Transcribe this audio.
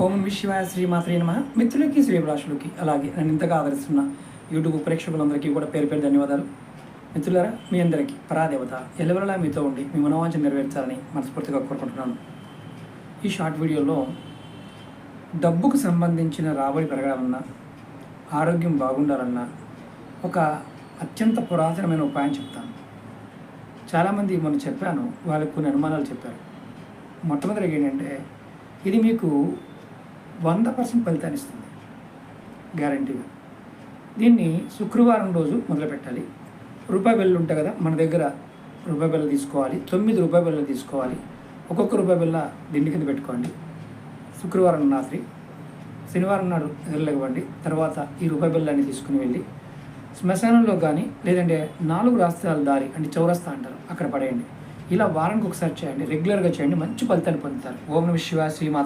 ఓం విశ్వాయ శ్రీమాత్రే నమః. మిత్రులకి శ్రీభిలాషులకి అలాగే నన్ను ఇంతగా ఆదరిస్తున్న యూట్యూబ్ ప్రేక్షకులందరికీ కూడా పేరు పేరు ధన్యవాదాలు. మిత్రులారా, మీ అందరికీ పరాదేవత ఎల్లవెల్లలా మీతో ఉండి మీ మనోవాంఛ నెరవేర్చాలని మనస్ఫూర్తిగా కోరుకుంటున్నాను. ఈ షార్ట్ వీడియోలో డబ్బుకు సంబంధించిన రాబడి పెరగాలన్నా, ఆరోగ్యం బాగుండాలన్నా ఒక అత్యంత పురాతనమైన ఉపాయం చెప్తాను. చాలామంది మనం చెప్పాను, వాళ్ళకి కొన్ని అనుమానాలు చెప్పారు. మొట్టమొదటిగా ఏంటంటే, ఇది మీకు 100% ఫలితాన్ని ఇస్తుంది, గ్యారంటీగా. దీన్ని శుక్రవారం రోజు మొదలు పెట్టాలి. రూపాయి బిళ్ళలు ఉంటాయి కదా మన దగ్గర, రూపాయి బిళ్ళలు తీసుకోవాలి. 9 రూపాయి బిళ్ళలు తీసుకోవాలి. ఒక్కొక్క రూపాయి బిళ్ళ దిండి కింద పెట్టుకోండి. శుక్రవారం రాత్రి, శనివారం నాడు ఎదురులేవండి. తర్వాత ఈ రూపాయి బిళ్ళని తీసుకుని వెళ్ళి శ్మశానంలో కానీ, లేదంటే 4 రాష్ట్రాల దారి అంటే చౌరస్తా అంటారు, అక్కడ పడేయండి. ఇలా వారానికి ఒకసారి చేయండి, రెగ్యులర్గా చేయండి, మంచి ఫలితాన్ని పొందుతారు. ఓం నమః శివాయ శ్రీమాత